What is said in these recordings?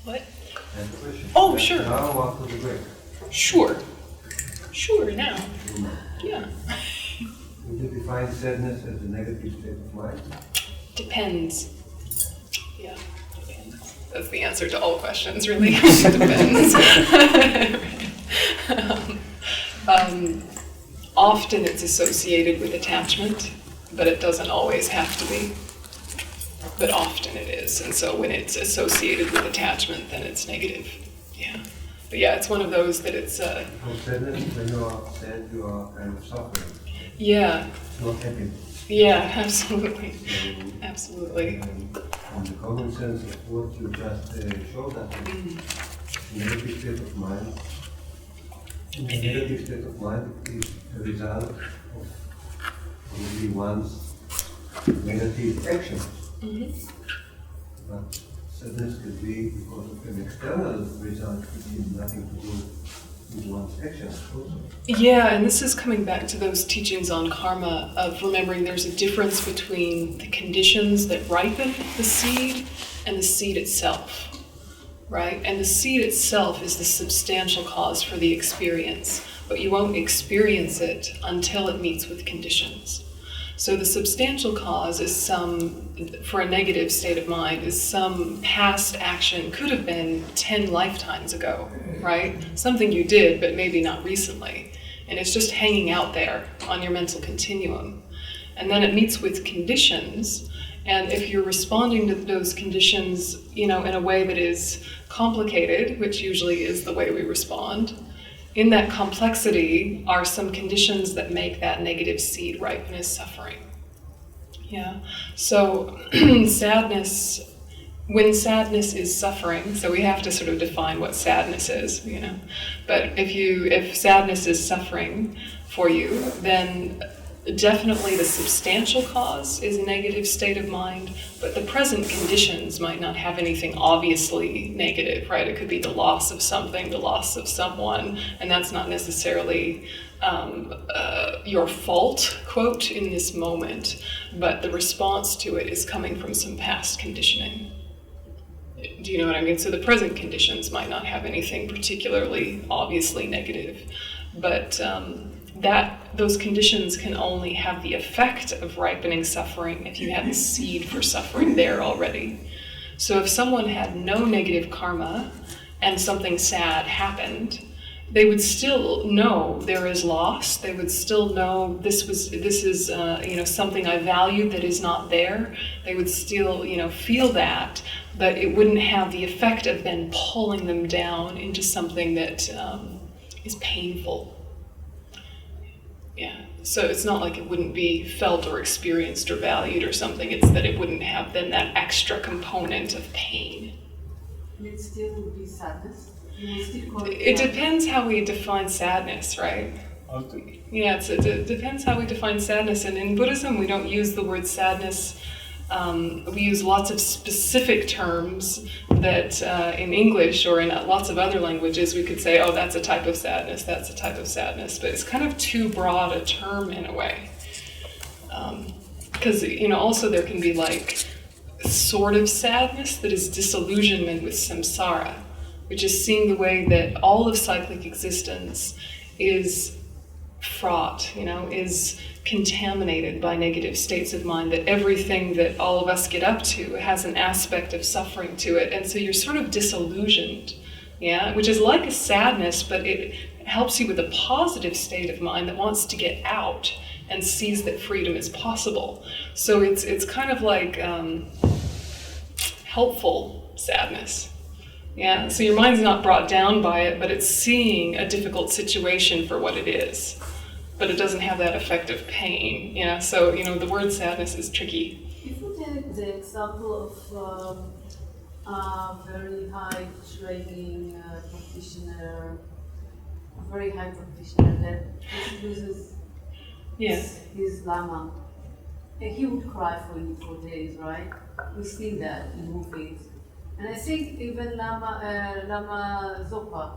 What? And question. Oh, sure. Now after the break. Sure, now. Yeah. Would you define sadness as a negative state of mind? Depends. Yeah, depends. That's the answer to all questions, really. Depends. Often it's associated with attachment, but it doesn't always have to be. But often it is, and so when it's associated with attachment, then it's negative. Yeah. But yeah, it's one of those that it's... So sadness, when you are sad, you are kind of suffering. Yeah. It's not happy. Yeah, absolutely. So, Absolutely. From the common sense of what you just showed us, negative state of mind. In the negative state of mind is a result of only one's negative actions. But sadness could be because of an external result, which has nothing to do with one's actions also. Yeah, and this is coming back to those teachings on karma of remembering there's a difference between the conditions that ripen the seed and the seed itself, right? And the seed itself is the substantial cause for the experience, but you won't experience it until it meets with conditions. So the substantial cause is for a negative state of mind, is some past action, could have been 10 lifetimes ago, right? Something you did, but maybe not recently. And it's just hanging out there on your mental continuum. And then it meets with conditions, and if you're responding to those conditions, in a way that is complicated, which usually is the way we respond, in that complexity are some conditions that make that negative seed ripen as suffering. Yeah. So sadness, when sadness is suffering, so we have to sort of define what sadness is, But if sadness is suffering for you, then definitely the substantial cause is a negative state of mind, but the present conditions might not have anything obviously negative, right? It could be the loss of something, the loss of someone, and that's not necessarily your fault, quote, in this moment, but the response to it is coming from some past conditioning. Do you know what I mean? So the present conditions might not have anything particularly obviously negative, but those conditions can only have the effect of ripening suffering if you have the seed for suffering there already. So if someone had no negative karma and something sad happened, they would still know there is loss. They would still know this is something I valued that is not there. They would still feel that, but it wouldn't have the effect of then pulling them down into something that is painful. Yeah, so it's not like it wouldn't be felt or experienced or valued or something. It's that it wouldn't have then that extra component of pain. It still would be sadness. It depends how we define sadness, right? Okay. Yeah, it depends how we define sadness. And in Buddhism, we don't use the word sadness. We use lots of specific terms that in English or in lots of other languages we could say, oh, that's a type of sadness, that's a type of sadness. But it's kind of too broad a term in a way. Because, also there can be like sort of sadness that is disillusionment with samsara, which is seeing the way that all of cyclic existence is fraught, is contaminated by negative states of mind, that everything that all of us get up to has an aspect of suffering to it, and so you're sort of disillusioned, which is like a sadness, but it helps you with a positive state of mind that wants to get out and sees that freedom is possible. So it's kind of like helpful sadness. Yeah, so your mind's not brought down by it, but it's seeing a difficult situation for what it is. But it doesn't have that effect of pain. So the word sadness is tricky. If you take the example of a very high training practitioner, a very high practitioner that loses his lama, and he would cry for days, right? We've seen that in movies. And I think even Lama Zopa,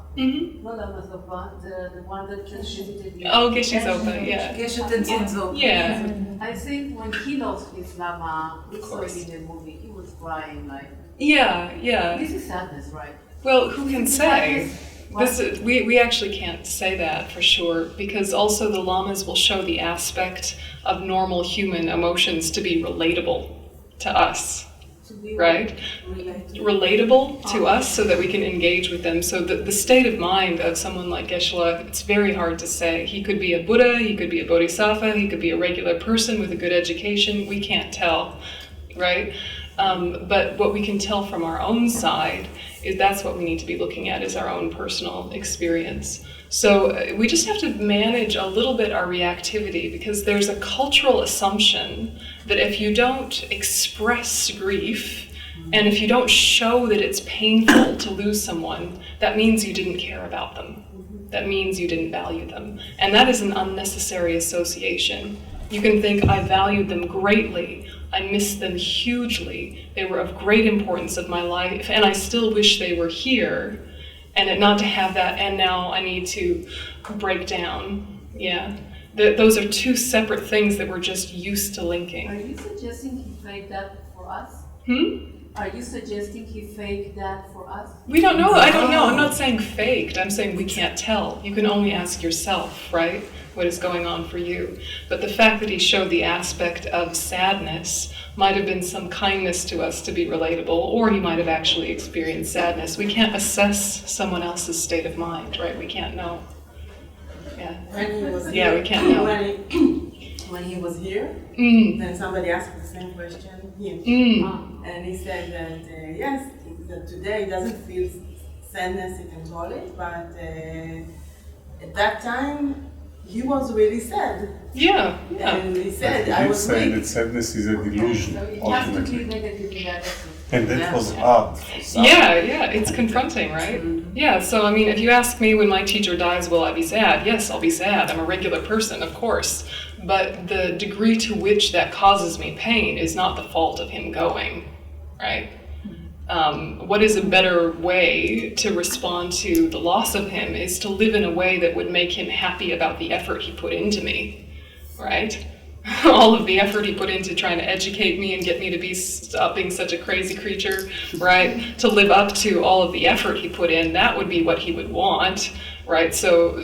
not Lama Zopa, the one that visited me. Oh, Geshe Zopa, yeah. Geshe Tenzin Zopa. Yeah. I think when he lost his Lama, we saw it in the movie, he was was crying, like. Yeah. This is sadness, right? Well, who can say? Sadness. We actually can't say that for sure, because also the lamas will show the aspect of normal human emotions to be relatable to us, To be right? Relatable to us so that we can engage with them. So the state of mind of someone like Geshe-la, it's very hard to say. He could be a Buddha, he could be a Bodhisattva, he could be a regular person with a good education. We can't tell, right? But what we can tell from our own side is that's what we need to be looking at, is our own personal experience. So we just have to manage a little bit our reactivity, because there's a cultural assumption that if you don't express grief, and if you don't show that it's painful to lose someone, that means you didn't care about them. That means you didn't value them. And that is an unnecessary association. You can think, I valued them greatly, I missed them hugely, they were of great importance of my life, and I still wish they were here, and not to have that, and now I need to break down. Yeah. Those are two separate things that we're just used to linking. Are you suggesting he faked that for us? Are you suggesting he faked that for us? We don't know. I don't know. I'm not saying faked. I'm saying we can't tell. You can only ask yourself, right? What is going on for you. But the fact that he showed the aspect of sadness might have been some kindness to us to be relatable, or he might have actually experienced sadness. We can't assess someone else's state of mind, right? We can't know. Yeah. When he was Yeah, here, we can't know. when he was here, then somebody asked the same question, him. And he said that, yes, that today he doesn't feel sadness, you can call it, but at that time, he was really sad. Yeah. And he said, I I did was say weak. that sadness is a delusion, So you have to be ultimately. negative in that essence. And that was hard for some. Yeah, it's confronting, right? Yeah, so I mean, if you ask me when my teacher dies, will I be sad? Yes, I'll be sad. I'm a regular person, of course. But the degree to which that causes me pain is not the fault of him going, right? What is a better way to respond to the loss of him is to live in a way that would make him happy about the effort he put into me, right? All of the effort he put into trying to educate me and get me to stop being such a crazy creature, right? To live up to all of the effort he put in, that would be what he would want, right? So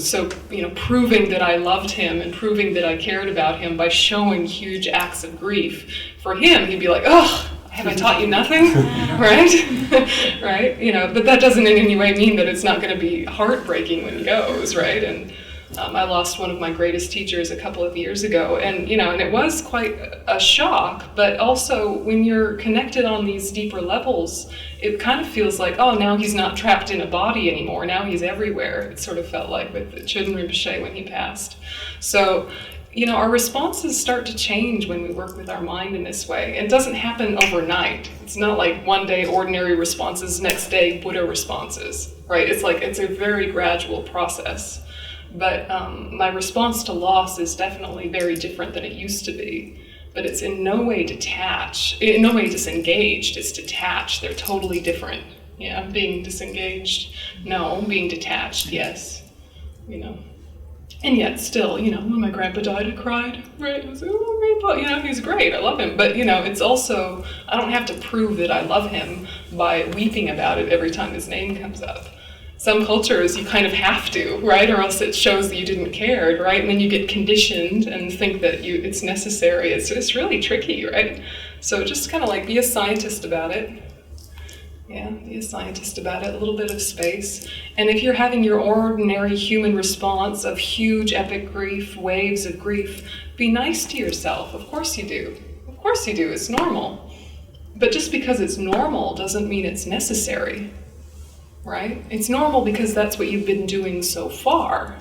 proving that I loved him and proving that I cared about him by showing huge acts of grief. For him, he'd be like, oh, have I taught you nothing? Right? Right? But that doesn't in any way mean that it's not going to be heartbreaking when he goes, right? And I lost one of my greatest teachers a couple of years ago, and it was quite a shock, but also when you're connected on these deeper levels, it kind of feels like, oh, now he's not trapped in a body anymore, now he's everywhere. It sort of felt like with Chöden Rinpoche when he passed. So, our responses start to change when we work with our mind in this way. It doesn't happen overnight. It's not like one day ordinary responses, next day Buddha responses, right? It's a very gradual process. But my response to loss is definitely very different than it used to be. But it's in no way detached, in no way disengaged, it's detached. They're totally different. Yeah, being disengaged, no. Being detached, yes. And yet still, when my grandpa died, I cried, right? I was like, oh, grandpa, he's great, I love him. But, it's also, I don't have to prove that I love him by weeping about it every time his name comes up. Some cultures you kind of have to, right? Or else it shows that you didn't care, right? And then you get conditioned and think that it's necessary. It's really tricky, right? So just kind of like be a scientist about it. Yeah, be a scientist about it, a little bit of space. And if you're having your ordinary human response of huge epic grief, waves of grief, be nice to yourself. Of course you do. Of course you do. It's normal. But just because it's normal doesn't mean it's necessary. Right? It's normal because that's what you've been doing so far,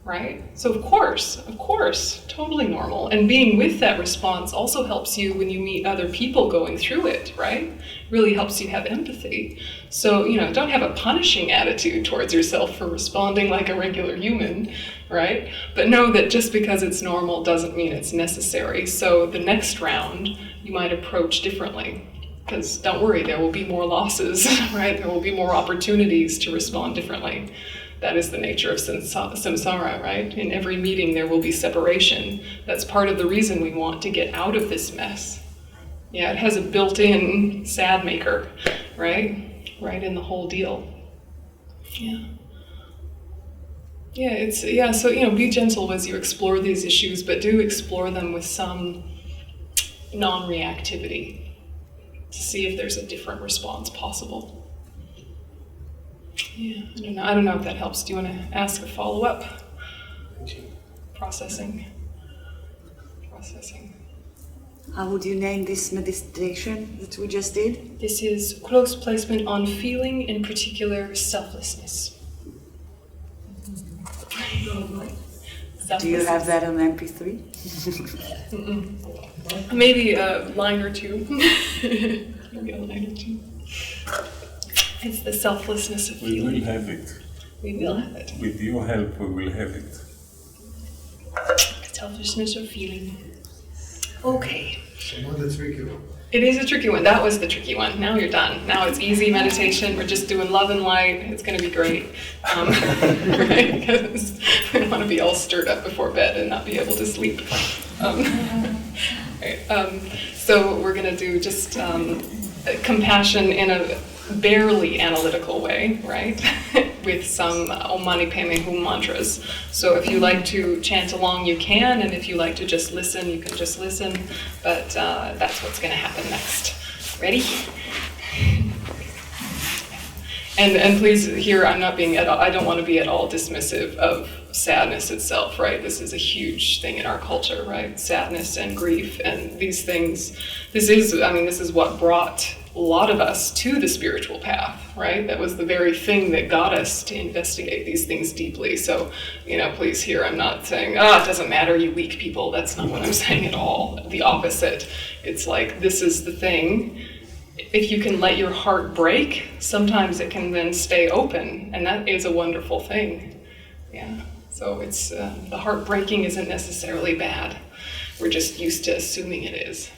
right? So of course, totally normal. And being with that response also helps you when you meet other people going through it, right? Really helps you have empathy. So, don't have a punishing attitude towards yourself for responding like a regular human, right? But know that just because it's normal doesn't mean it's necessary. So the next round, you might approach differently. Because don't worry, there will be more losses, right? There will be more opportunities to respond differently. That is the nature of samsara, right? In every meeting there will be separation. That's part of the reason we want to get out of this mess. Yeah, it has a built-in sad maker, right? Right in the whole deal. Yeah. Yeah, so, be gentle as you explore these issues, but do explore them with some non-reactivity to see if there's a different response possible. Yeah, I don't know if that helps. Do you want to ask a follow-up? Processing. How would you name this meditation that we just did? This is close placement on feeling, in particular, selflessness. Do you have that on MP3? Maybe a line or two. It's the selflessness of We feeling. will have it. We will have it. With your help, we will have it. Selfishness of feeling. Okay. Not the tricky one. It is a tricky one. That was the tricky one. Now you're done. Now it's easy meditation. We're just doing love and light. It's going to be great. Right? Because we don't want to be all stirred up before bed and not be able to sleep. Right. So we're going to do just compassion in a barely analytical way, right? With some Om Mani Padme Hum mantras. So if you like to chant along, you can, and if you like to just listen, you can just listen. But that's what's going to happen next. Ready? And please hear, I don't want to be at all dismissive of sadness itself, right? This is a huge thing in our culture, right? Sadness and grief and these things. This is what brought a lot of us to the spiritual path, right? That was the very thing that got us to investigate these things deeply. So, please hear, I'm not saying, it doesn't matter, you weak people. That's not what I'm saying at all. The opposite. It's like, this is the thing. If you can let your heart break, sometimes it can then stay open, and that is a wonderful thing. Yeah. So it's the heart breaking isn't necessarily bad. We're just used to assuming it is.